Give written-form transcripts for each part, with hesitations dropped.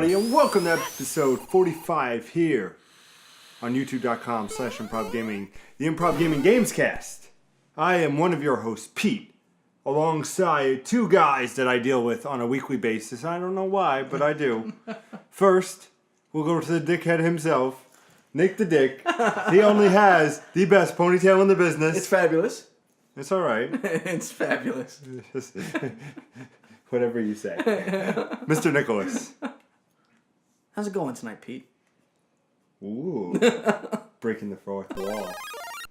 everybody, and welcome to episode 45 here on youtube.com/Improv Gaming, the Improv Gaming Gamescast. I am one of your hosts, Pete, alongside two guys that I deal with on a weekly basis. I don't know why, but I do. First, we'll go to the dickhead himself, Nick the Dick. He only has the best ponytail in the business. It's fabulous. It's all right. It's fabulous. Whatever you say. Mr. Nicholas. How's it going tonight, Pete? Ooh. Breaking the fourth wall.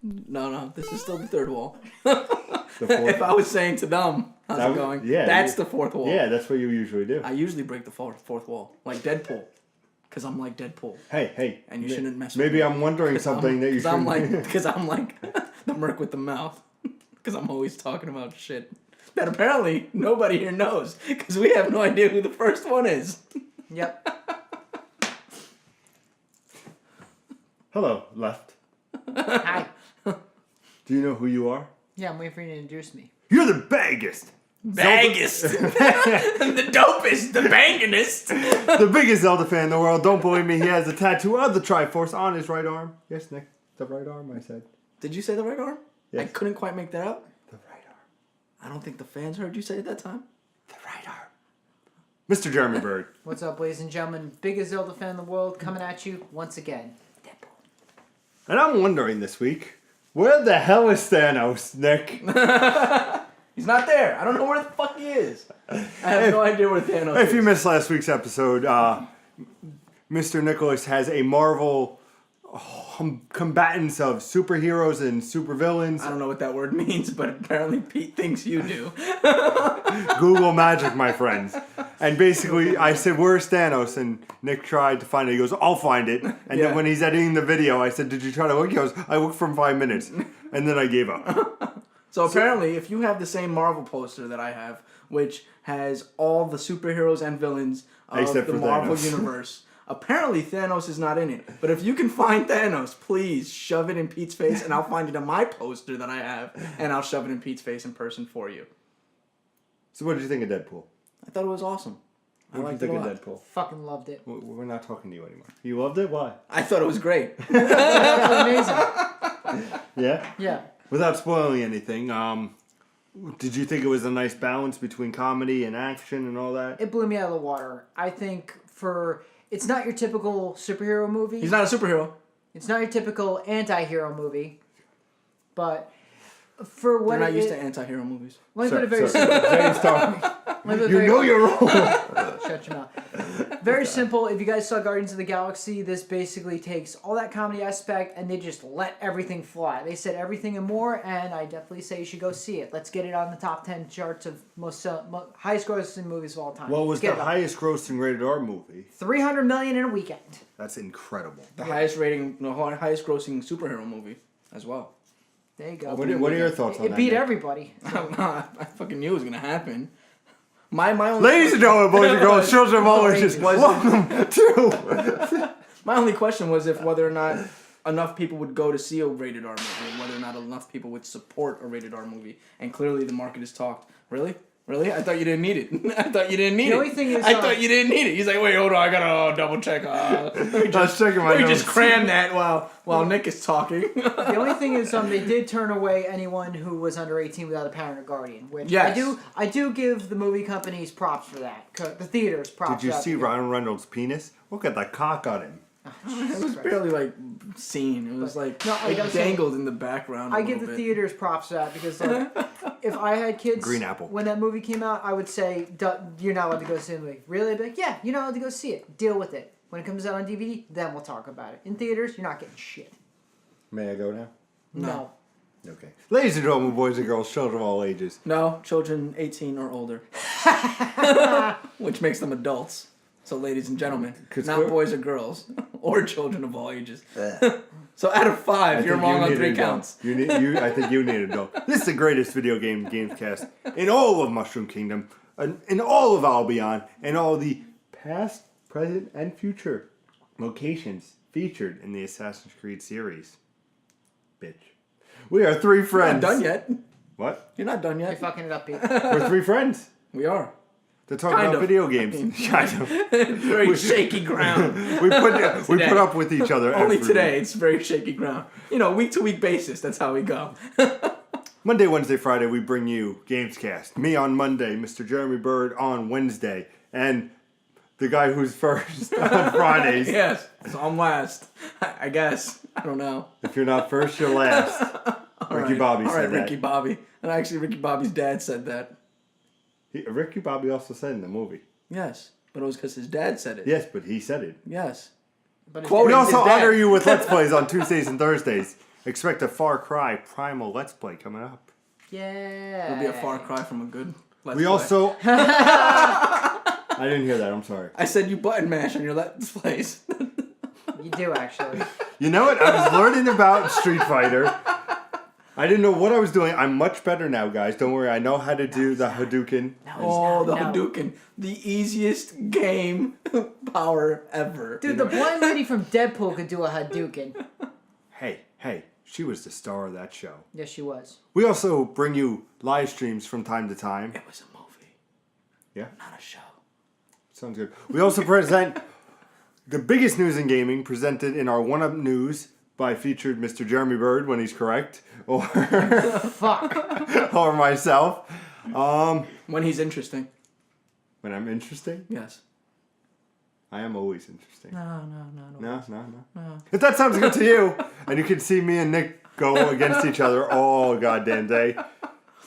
No, this is still the third wall. The fourth If I was saying to them, how's it going? Yeah, that's the fourth wall. Yeah, that's what you usually do. I usually break the fourth wall, like Deadpool. Because I'm like Deadpool. Hey. And you shouldn't mess with me. Maybe I'm wondering something that you shouldn't. Because I'm like the merc with the mouth. Because I'm always talking about shit that apparently nobody here knows. Because we have no idea who the first one is. Yep. Hello, left. Hi. Do you know who you are? Yeah, I'm waiting for you to introduce me. You're the baggest. Baggest. The dopest. The bangingest. The biggest Zelda fan in the world. Don't believe me, he has a tattoo of the Triforce on his right arm. Yes, Nick. The right arm, I said. Did you say the right arm? Yes. I couldn't quite make that out. The right arm. I don't think the fans heard you say it that time. The right arm. Mr. Jeremy Bird. What's up, ladies and gentlemen? Biggest Zelda fan in the world coming at you once again. Deadpool. And I'm wondering this week, where the hell is Thanos, Nick? He's not there. I don't know where the fuck he is. I have no idea where Thanos is. If you missed last week's episode, Mr. Nicholas has a Marvel combatants of superheroes and supervillains. I don't know what that word means, but apparently Pete thinks you do. Google magic, my friends. And basically, I said, where's Thanos? And Nick tried to find it. He goes, I'll find it. And then when he's editing the video, I said, did you try to look? He goes, I looked for 5 minutes. And then I gave up. So apparently, if you have the same Marvel poster that I have, which has all the superheroes and villains of Except the for Marvel Thanos. universe, apparently Thanos is not in it. But if you can find Thanos, please shove it in Pete's face, and I'll find it on my poster that I have, and I'll shove it in Pete's face in person for you. So what did you think of Deadpool? I thought it was awesome. What did you think of Deadpool? Fucking loved it. We're not talking to you anymore. You loved it? Why? I thought it was great. Amazing. Yeah? Yeah. Without spoiling anything, did you think it was a nice balance between comedy and action and all that? It blew me out of the water. I think it's not your typical superhero movie. He's not a superhero. It's not your typical anti-hero movie. But for what They're not used to anti-hero movies. Let me put it very simple. James talking. You know you're wrong. Shut your mouth. Very simple. If you guys saw Guardians of the Galaxy, this basically takes all that comedy aspect and they just let everything fly. They said everything and more, and I definitely say you should go see it. Let's get it on the top 10 charts of highest grossing movies of all time. What was the highest grossing rated R movie? $300 million in a weekend. That's incredible. The highest grossing superhero movie as well. There you go. What are your thoughts on that? It beat Nick? everybody. I fucking knew it was gonna happen. My only Ladies and gentlemen, boys and girls, children of all ages, welcome to... My only question was if whether or not enough people would go to see a rated R movie, and whether or not enough people would support a rated R movie. And clearly the market has talked. Really? I thought you didn't need it. I thought you didn't need it. The only thing is, I thought you didn't need it. He's like, wait, hold on, I gotta double check. I was checking my Let me notes. just cram that while Nick is talking. The only thing is, they did turn away anyone who was under 18 without a parent or guardian. Which yes. I do give the movie companies props for that. The theaters props. Did you for that. see Ryan Reynolds' penis? Look at that cock on him. It was barely like seen. It was like it dangled in the background. I give the theaters props for that because if I had kids Green Apple. when that movie came out, I would say you're not allowed to go see the movie. Really? I'd be like, yeah, you're not allowed to go see it. Deal with it. When it comes out on DVD, then we'll talk about it. In theaters, you're not getting shit. May I go now? No. Okay. Ladies and gentlemen, boys and girls, children of all ages. No, children 18 or older. Which makes them adults. So ladies and gentlemen, not boys or girls, or children of all ages. So out of 5, you're wrong on 3 counts. I think you need an adult. This is the greatest video games cast in all of Mushroom Kingdom, in all of Albion, and all the past, present, and future locations featured in the Assassin's Creed series. Bitch. We are 3 friends. You're not done yet. What? You're not done You're yet. fucking it up, Pete. We're 3 friends. We are. to talk about video games. Kind of. Very shaky ground. we put up with each other. Only today, it's very shaky ground. Week to week basis. That's how we go. Monday, Wednesday, Friday, we bring you Gamescast. Me on Monday, Mr. Jeremy Bird on Wednesday, and the guy who's first on Fridays. Yes, so I'm last. I guess. I don't know. If you're not first, you're last. Ricky Bobby said that. Ricky Bobby. And actually, Ricky Bobby's dad said that. Ricky Bobby also said in the movie. Yes, but it was because his dad said it. Yes, but he said it. Yes. But We also honor you with Let's Plays on Tuesdays and Thursdays. Expect a Far Cry Primal Let's Play coming up. Yeah. It'll be a far cry from a good Let's We Play. also... I didn't hear that, I'm sorry. I said you button mash on your Let's Plays. You do, actually. You know what? I was learning about Street Fighter. I didn't know what I was doing. I'm much better now, guys. Don't worry. I know how to do the Hadouken. The Hadouken. The easiest game power ever. Dude, the blind lady from Deadpool could do a Hadouken. Hey. She was the star of that show. Yes, she was. We also bring you live streams from time to time. It was a movie. Yeah? Not a show. Sounds good. We also present the biggest news in gaming presented in our One Up News by featured Mr. Jeremy Bird when he's correct. Or Fuck. or myself. When he's interesting. When I'm interesting? Yes. I am always interesting. No. No. If that sounds good to you, and you can see me and Nick go against each other all goddamn day,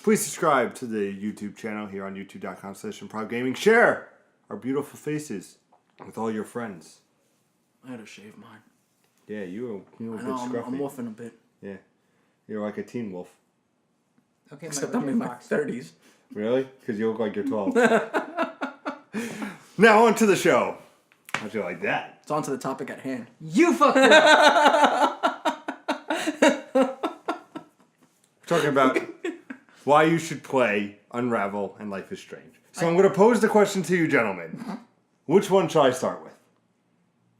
please subscribe to the YouTube channel here on youtube.com/improvgaming. Share our beautiful faces with all your friends. I had to shave mine. Yeah, you were a bit scruffy. I'm wolfing a bit. Yeah. You're like a teen wolf. Okay, Except I'm in my 30s. Really? Because you look like you're 12. Now on to the show. How'd you like that? It's on to the topic at hand. You fucked it up. We're talking about why you should play Unravel and Life is Strange. So I'm going to pose the question to you, gentlemen. Which one should I start with?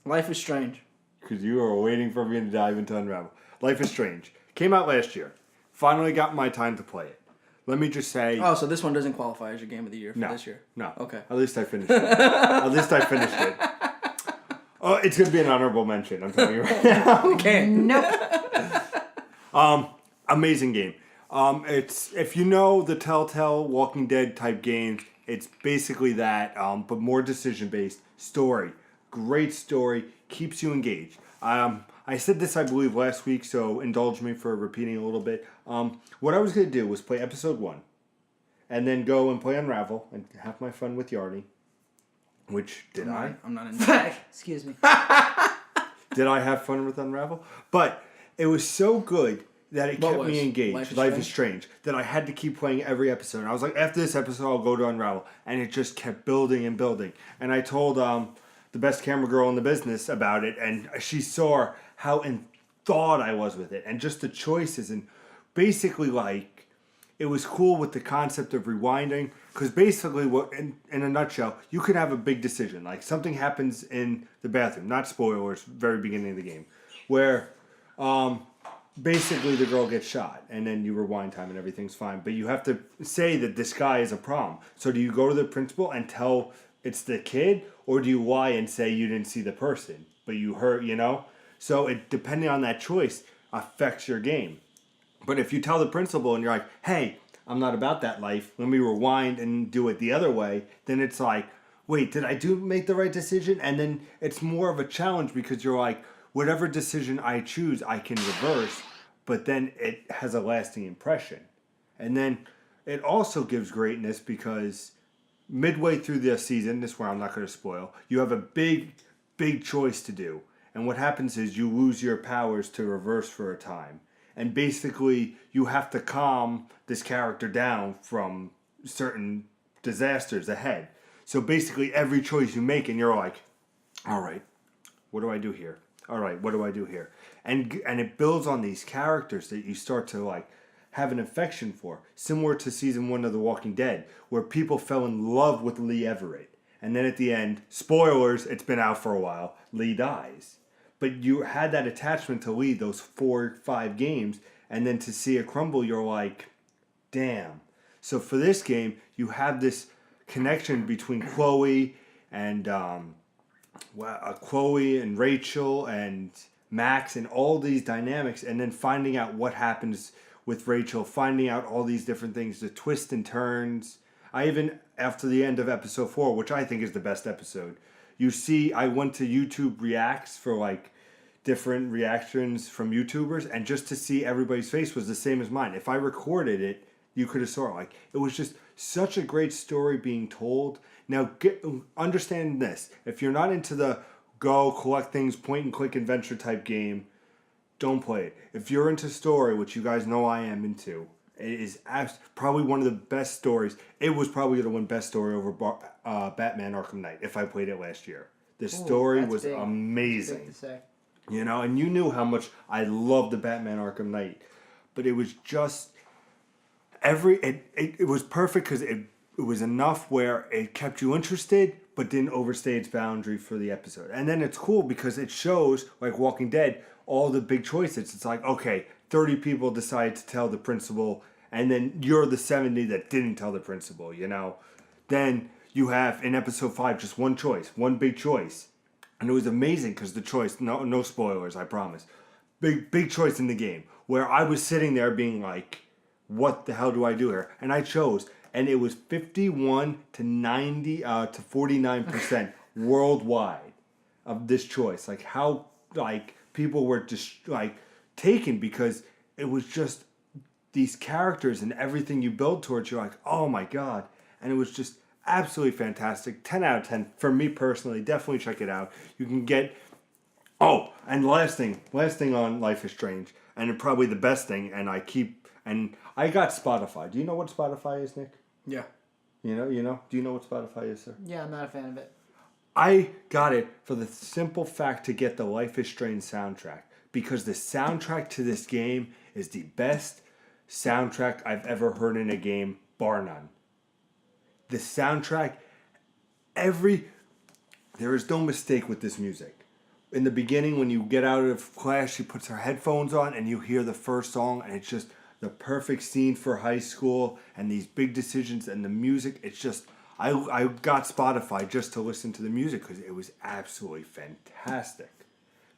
Life is Strange. Because you are waiting for me to dive into Unravel. Life is Strange. Came out last year. Finally got my time to play it. Let me just say... Oh, so this one doesn't qualify as your game of the year for this year? No. Okay. At least I finished it. Oh, it's going to be an honorable mention, I'm telling you right now. Okay. Nope. Amazing game. It's if you know the Telltale Walking Dead type games, it's basically that, but more decision-based story. Great story. Keeps you engaged. I said this, I believe, last week, so indulge me for repeating a little bit. What I was going to do was play episode 1, and then go and play Unravel, and have my fun with Yarny. Which, did I? I'm not in Excuse me. Did I have fun with Unravel? But it was so good that it kept me engaged. Life is Strange. That I had to keep playing every episode. And I was like, after this episode, I'll go to Unravel. And it just kept building and building. And I told the best camera girl in the business about it, and she saw how enthralled I was with it, and just the choices, and basically like it was cool with the concept of rewinding, because basically what in a nutshell, you could have a big decision, like something happens in the bathroom, not spoilers, very beginning of the game, where basically the girl gets shot, and then you rewind time and everything's fine, but you have to say that this guy is a problem. So do you go to the principal and tell it's the kid, or do you lie and say you didn't see the person, but you heard, So it, depending on that choice, affects your game. But if you tell the principal and you're like, hey, I'm not about that life, let me rewind and do it the other way, then it's like, wait, did I make the right decision? And then it's more of a challenge because you're like, whatever decision I choose, I can reverse, but then it has a lasting impression. And then it also gives greatness because midway through the season, this is where I'm not going to spoil, you have a big choice to do. And what happens is you lose your powers to reverse for a time. And basically, you have to calm this character down from certain disasters ahead. So basically, every choice you make, and you're like, all right, what do I do here? All right, what do I do here? And it builds on these characters that you start to like have an affection for. Similar to season 1 of The Walking Dead, where people fell in love with Lee Everett. And then at the end, spoilers, it's been out for a while, Lee dies. But you had that attachment to Lee, those 4 or 5 games, and then to see it crumble, you're like, damn. So for this game, you have this connection between Chloe and Rachel and Max and all these dynamics, and then finding out what happens with Rachel, finding out all these different things, the twists and turns. I even, after the end of episode 4, which I think is the best episode, I went to YouTube Reacts for like different reactions from YouTubers, and just to see everybody's face was the same as mine. If I recorded it, you could have saw it. Like, it was just such a great story being told. Now, understand this. If you're not into the go collect things, point and click adventure type game, don't play it. If you're into story, which you guys know I am into, it is probably one of the best stories. It was probably going to win best story over Batman Arkham Knight if I played it last year. The story was amazing. You know, and you knew how much I loved the Batman Arkham Knight. But it was just it was perfect because it was enough where it kept you interested but didn't overstay its boundary for the episode. And then it's cool because it shows, like Walking Dead, all the big choices. It's like, okay, 30 people decide to tell the principal, and then you're the 70 that didn't tell the principal, you know? Then you have, in episode 5, just one choice, one big choice. And it was amazing because the choice, no spoilers, I promise. Big choice in the game, where I was sitting there being like, what the hell do I do here? And I chose, and it was 51 to 90 to 49% worldwide of this choice. Like how people were just like taken because it was just these characters and everything you build towards. You're like, oh my god, and it was just absolutely fantastic. 10 out of 10 for me personally. Definitely check it out. You can get. Oh, and last thing on Life is Strange, and probably the best thing. And I got Spotify. Do you know what Spotify is, Nick? Yeah. You know? Do you know what Spotify is, sir? Yeah, I'm not a fan of it. I got it for the simple fact to get the Life is Strange soundtrack. Because the soundtrack to this game is the best soundtrack I've ever heard in a game, bar none. The soundtrack, there is no mistake with this music. In the beginning, when you get out of class, she puts her headphones on and you hear the first song, and it's just the perfect scene for high school and these big decisions and the music. It's just, I got Spotify just to listen to the music because it was absolutely fantastic.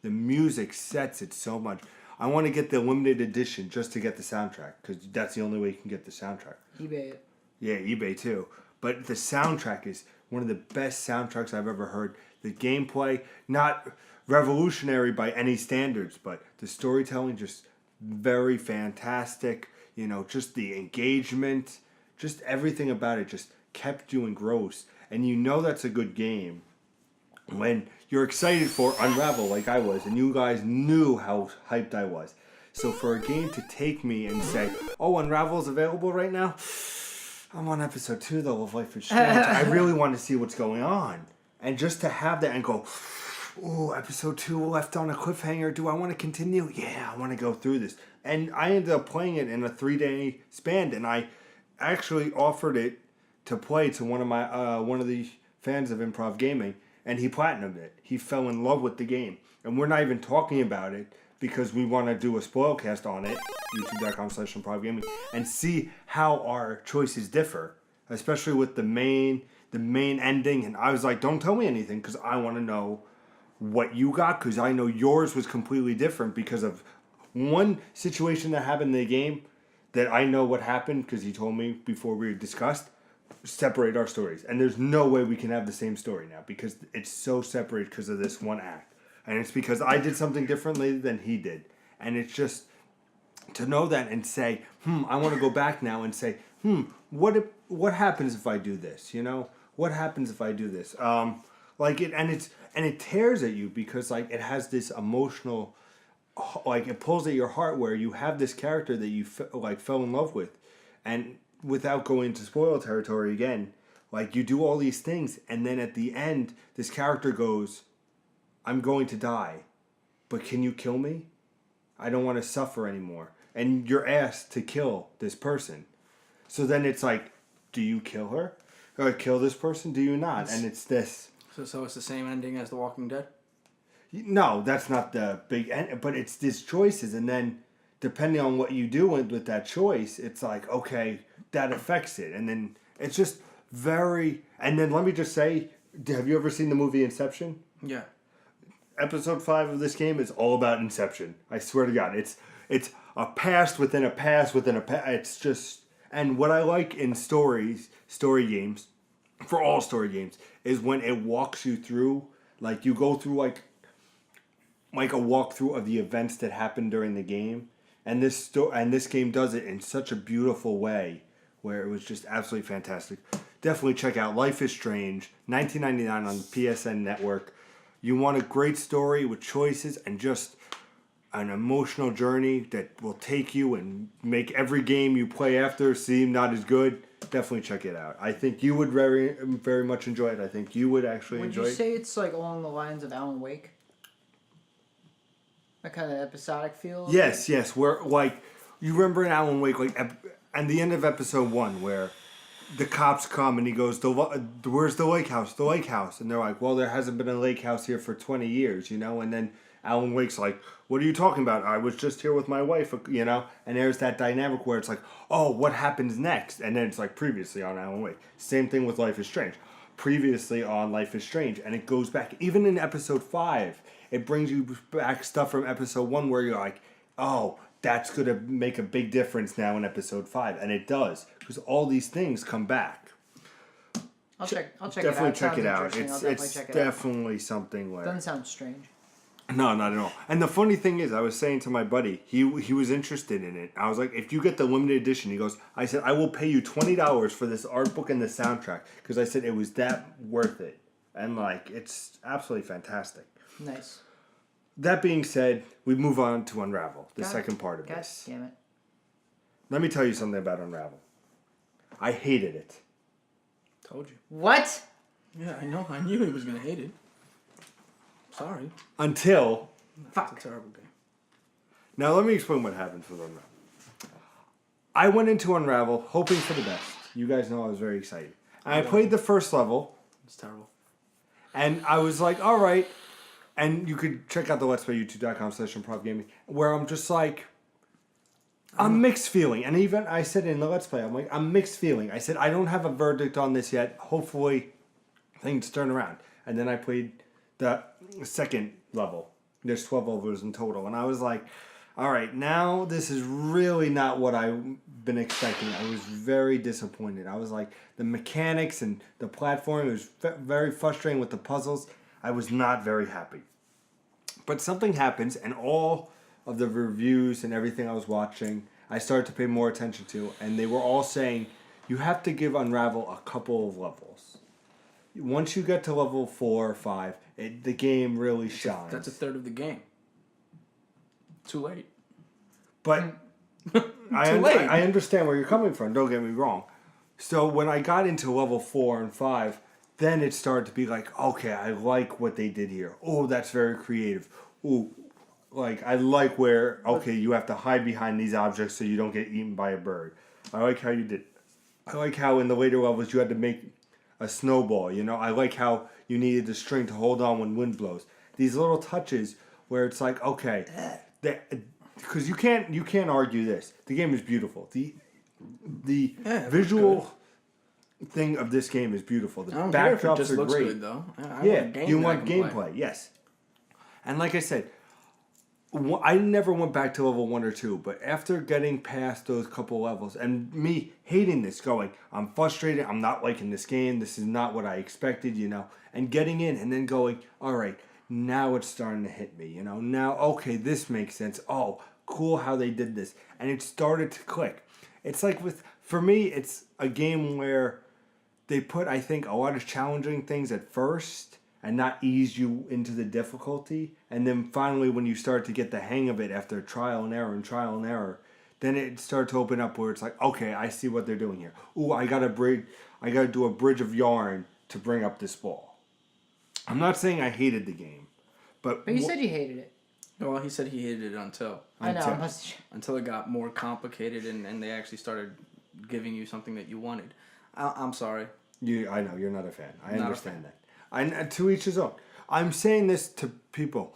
The music sets it so much. I want to get the limited edition just to get the soundtrack because that's the only way you can get the soundtrack. eBay it. Yeah, eBay too. But the soundtrack is one of the best soundtracks I've ever heard. The gameplay, not revolutionary by any standards, but the storytelling just very fantastic. You know, just the engagement, just everything about it just kept you engrossed. And you know that's a good game when you're excited for Unravel like I was, and you guys knew how hyped I was. So for a game to take me and say, oh, Unravel's available right now? I'm on episode 2 though of Life is Strange. I really want to see what's going on. And just to have that and go, oh, episode 2 left on a cliffhanger. Do I want to continue? Yeah, I want to go through this. And I ended up playing it in a 3-day span, and I actually offered it to play to one of the fans of Improv Gaming, and he platinumed it. He fell in love with the game. And we're not even talking about it because we want to do a spoilcast on it, youtube.com/improvgaming, and see how our choices differ, especially with the main ending. And I was like, don't tell me anything because I want to know what you got, because I know yours was completely different because of one situation that happened in the game that I know what happened because he told me before we discussed. Separate our stories, and there's no way we can have the same story now because it's so separated because of this one act, and it's because I did something differently than he did. And it's just to know that and say, I want to go back now and say, what happens if I do this? You know, what happens if I do this? It tears at you because like it has this emotional, like it pulls at your heart where you have this character that you fell in love with, and without going into spoiler territory again, like you do all these things, and then at the end, this character goes, I'm going to die, but can you kill me? I don't want to suffer anymore. And you're asked to kill this person. So then it's like, do you kill her? Or kill this person? Do you not? And it's this. So it's the same ending as The Walking Dead? No, that's not the big end, but it's these choices, and then depending on what you do with that choice, it's like, okay, that affects it. And then it's just And then let me just say, have you ever seen the movie Inception? Yeah. Episode 5 of this game is all about Inception. I swear to God, it's a past within a past within a past. It's just, and what I like in story games, for all story games, is when it walks you through, like you go through like a walkthrough of the events that happened during the game, and this game does it in such a beautiful way, where it was just absolutely fantastic. Definitely check out Life is Strange, $19.99 on the PSN network. You want a great story with choices and just an emotional journey that will take you and make every game you play after seem not as good. Definitely check it out. I think you would very, very much enjoy it. I think you would actually enjoy it. Would you say it's like along the lines of Alan Wake? That kind of episodic feel? Yes. Where, like, you remember in Alan Wake, like, at the end of episode 1, where the cops come and he goes, where's the lake house? The lake house. And they're like, well, there hasn't been a lake house here for 20 years, you know? And then Alan Wake's like, what are you talking about? I was just here with my wife, you know? And there's that dynamic where it's like, oh, what happens next? And then it's like previously on Alan Wake. Same thing with Life is Strange. Previously on Life is Strange. And it goes back, even in episode 5, it brings you back stuff from episode 1 where you're like, oh, that's going to make a big difference now in episode 5. And it does. Because all these things come back. I'll check it out. Definitely check it out. It's definitely something where... Doesn't sound strange. No, not at all. And the funny thing is, I was saying to my buddy, he was interested in it. I was like, if you get the limited edition, I said, I will pay you $20 for this art book and the soundtrack. Because I said it was that worth it. And like, it's absolutely fantastic. Nice. That being said, we move on to Unravel, the second part of this. God damn it. Let me tell you something about Unravel. I hated it. Told you. What? Yeah, I know. I knew he was going to hate it. Sorry. Until... Fuck. It's a terrible game. Now, let me explain what happened with Unravel. I went into Unravel hoping for the best. You guys know I was very excited. And I played the first level. It's terrible. And I was like, all right. And you could check out the Let's Play, youtube.com/Improv Gaming, where I'm just like, I'm mixed feeling. And even I said in the Let's Play, I'm like, I'm mixed feeling. I said, I don't have a verdict on this yet. Hopefully, things turn around. And then I played the second level. There's 12 levels in total. And I was like, all right, now this is really not what I've been expecting. I was very disappointed. I was like, the mechanics and the platforming was very frustrating with the puzzles. I was not very happy. But something happens, and all of the reviews and everything I was watching, I started to pay more attention to, and they were all saying, you have to give Unravel a couple of levels. Once you get to level 4 or 5, the game really shines. That's a third of the game. Too late. But I understand where you're coming from, don't get me wrong. So when I got into level 4 and 5, then it started to be like, okay, I like what they did here. Oh, that's very creative. Oh, like, I like where, okay, you have to hide behind these objects so you don't get eaten by a bird. I like how you did. I like how in the later levels you had to make a snowball, you know? I like how you needed the string to hold on when wind blows. These little touches where it's like, okay, because you can't argue this. The game is beautiful. The visual thing of this game is beautiful. The backdrops are great. Good, though. You want gameplay, yes. And like I said, I never went back to level 1 or 2, but after getting past those couple levels and me hating this, going, I'm frustrated, I'm not liking this game, this is not what I expected, you know, and getting in and then going, all right, now it's starting to hit me, you know, now, okay, this makes sense. Oh, cool how they did this. And it started to click. It's like for me, it's a game where they put, I think, a lot of challenging things at first and not ease you into the difficulty. And then finally, when you start to get the hang of it after trial and error, then it started to open up where it's like, okay, I see what they're doing here. Ooh, I gotta do a bridge of yarn to bring up this ball. I'm not saying I hated the game, but you said you hated it. Well, he said he hated it until it got more complicated and they actually started giving you something that you wanted. I'm sorry. I know you're not a fan. I understand that. To each his own. I'm saying this to people.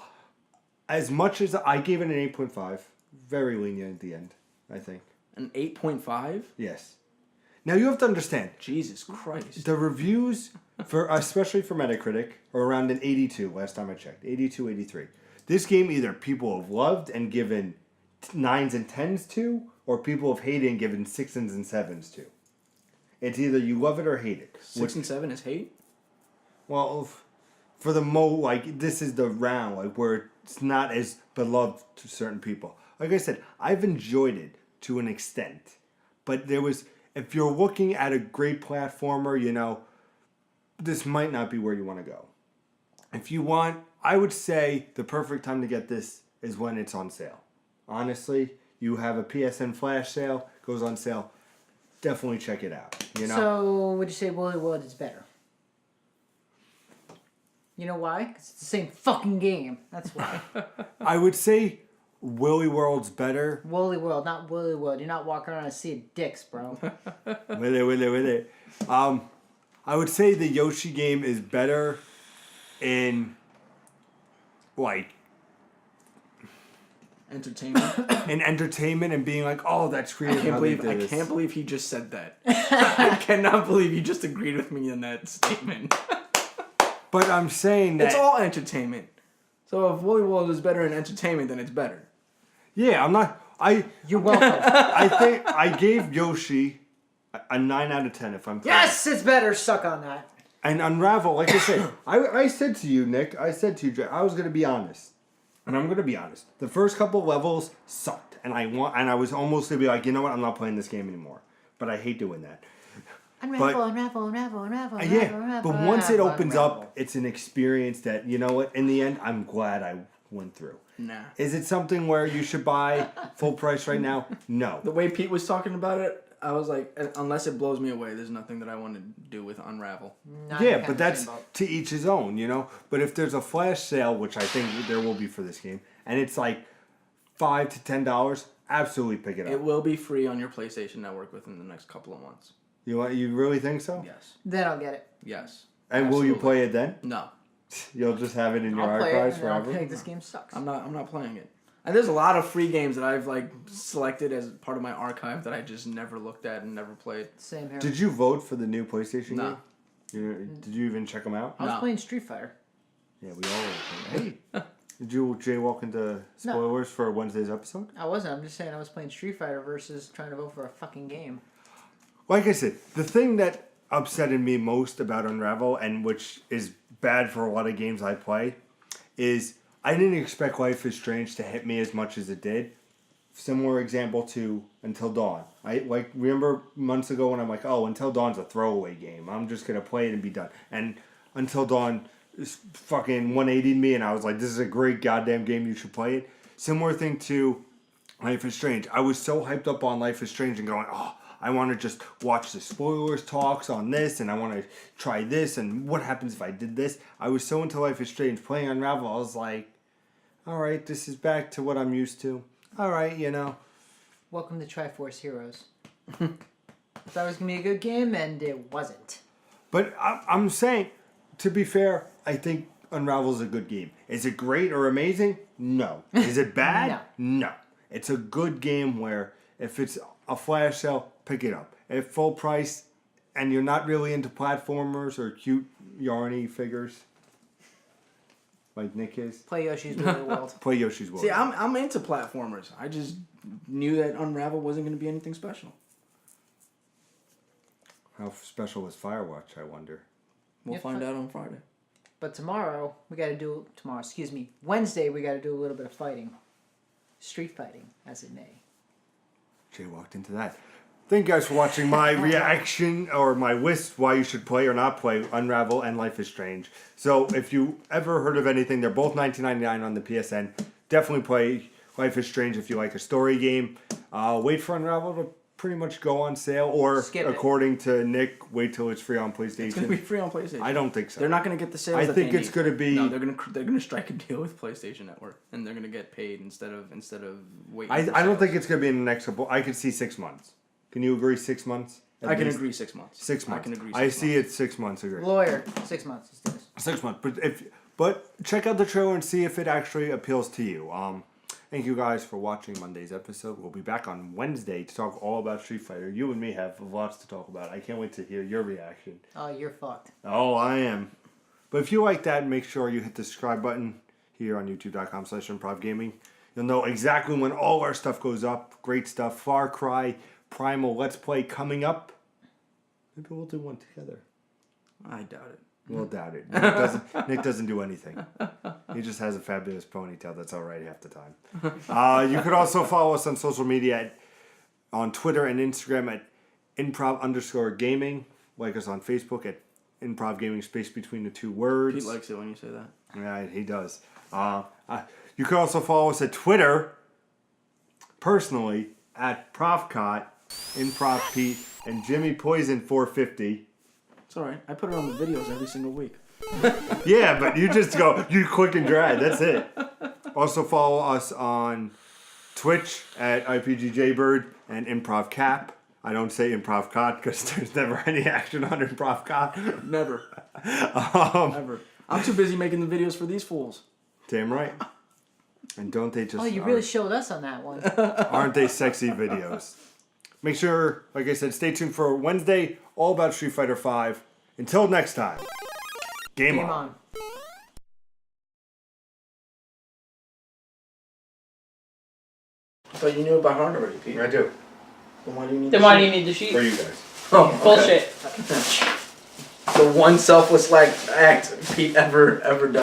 As much as I gave it an 8.5, very lenient at the end, I think. An 8.5? Yes. Now you have to understand. Jesus Christ. The reviews, especially for Metacritic, are around an 82 last time I checked. 82, 83. This game either people have loved and given 9s and 10s to, or people have hated and given 6s and 7s to. It's either you love it or hate it. 6 and 7 is hate? Well, for the this is the round, where it's not as beloved to certain people. Like I said, I've enjoyed it to an extent. But if you're looking at a great platformer, this might not be where you want to go. If you want, I would say the perfect time to get this is when it's on sale. Honestly, you have a PSN flash sale, goes on sale, definitely check it out. So, would you say Woolly World is better? You know why? Because it's the same fucking game. That's why. I would say Woolly World's better. Woolly World, not Woolly World. You're not walking around and seeing dicks, bro. With it. I would say the Yoshi game is better in, entertainment and being like, oh, that's creative. I can't believe he just said that. I cannot believe you just agreed with me in that statement. But I'm saying that it's all entertainment. So if Woolly World is better in entertainment, then it's better. Yeah, I'm not. You're welcome. I think I gave Yoshi a 9 out of 10 if I'm correct. Yes, it's better. Suck on that. And Unravel, like I said, I said to you, Nick, I said to you, Jay, I was going to be honest. And I'm going to be honest. The first couple levels sucked. And I was almost going to be like, you know what, I'm not playing this game anymore. But I hate doing that. Unravel. Yeah, but once it opens up, it's an experience that, you know what, in the end, I'm glad I went through. Nah. Is it something where you should buy full price right now? No. The way Pete was talking about it, I was like, unless it blows me away, there's nothing that I want to do with Unravel. Yeah, but that's to each his own, But if there's a flash sale, which I think there will be for this game, and it's like $5 to $10, absolutely pick it up. It will be free on your PlayStation Network within the next couple of months. You really think so? Yes. Then I'll get it. Yes. And absolutely. will you play it then? No. You'll just have it in your I'll archives play it, and forever? I'll this game sucks. I'm not playing it. And there's a lot of free games that I've selected as part of my archive that I just never looked at and never played. Same here. Did you vote for the new PlayStation No. game? Did you even check them out? I was playing Street Fighter. Yeah, we all were. Hey. Did you jaywalk into spoilers for Wednesday's episode? I wasn't. I'm just saying I was playing Street Fighter versus trying to vote for a fucking game. Like I said, the thing that upsetted me most about Unravel, and which is bad for a lot of games I play, is I didn't expect Life is Strange to hit me as much as it did. Similar example to Until Dawn. I remember months ago when I'm like, oh, Until Dawn's a throwaway game. I'm just going to play it and be done. And Until Dawn fucking 180'd me, and I was like, this is a great goddamn game. You should play it. Similar thing to Life is Strange. I was so hyped up on Life is Strange and going, oh, I want to just watch the spoilers talks on this, and I want to try this, and what happens if I did this? I was so into Life is Strange. Playing Unravel, I was like, all right, this is back to what I'm used to. All right, Welcome to Triforce Heroes. Thought it was going to be a good game, and it wasn't. But I'm saying, to be fair, I think Unravel's a good game. Is it great or amazing? No. Is it bad? No. It's a good game where if it's a flash sale, pick it up. At full price, and you're not really into platformers or cute yarny figures, like Nick is. Play Yoshi's Woolly World. Play Yoshi's World. See, I'm into platformers. I just knew that Unravel wasn't going to be anything special. How special was Firewatch, I wonder? We'll find out on Friday. But Wednesday, we got to do a little bit of fighting. Street fighting, as it may. Jay walked into that. Thank you guys for watching my reaction or my WYSP why you should play or not play Unravel and Life is Strange. So if you ever heard of anything, they're both $19.99 on the PSN. Definitely play Life is Strange if you like a story game. Wait for Unravel to pretty much go on sale, or according to Nick, wait till it's free on PlayStation. It's going to be free on PlayStation. I don't think so. They're not going to get the sales. I think it's going to be. No, they're going to strike a deal with PlayStation Network, and they're going to get paid instead of waiting. I don't think it's going to be in the next couple. I could see 6 months. Can you agree 6 months? I can agree 6 months. 6 months. I can agree. I see it 6 months. Agree. Lawyer, 6 months. Let's do this. 6 months, but check out the trailer and see if it actually appeals to you. Thank you guys for watching Monday's episode. We'll be back on Wednesday to talk all about Street Fighter. You and me have lots to talk about. I can't wait to hear your reaction. Oh, you're fucked. Oh, I am. But if you like that, make sure you hit the subscribe button here on youtube.com/improvgaming. You'll know exactly when all our stuff goes up. Great stuff. Far Cry Primal Let's Play coming up. Maybe we'll do one together. I doubt it. We'll doubt it. Nick doesn't do anything. He just has a fabulous ponytail that's all right half the time. You could also follow us on social media on Twitter and Instagram at improv_gaming. Like us on Facebook at Improv Gaming, space between the two words. Pete likes it when you say that. Yeah, he does. You can also follow us at Twitter, personally, at ProfCot, Improv Pete, and Jimmy Poison 450. It's alright. I put it on the videos every single week. Yeah, but you just you click and drag. That's it. Also follow us on Twitch at IPGJBird and Improv Cap. I don't say Improv Cot because there's never any action on Improv Cot. Never. Never. I'm too busy making the videos for these fools. Damn right. And don't they just... Oh, you really showed us on that one. Aren't they sexy videos? Make sure, like I said, stay tuned for Wednesday, all about Street Fighter V. Until next time, game on. But you knew about heart already, Pete. I do. Then why do you need the sheet? For you guys. Oh, okay. Bullshit. The one selfless act Pete ever done.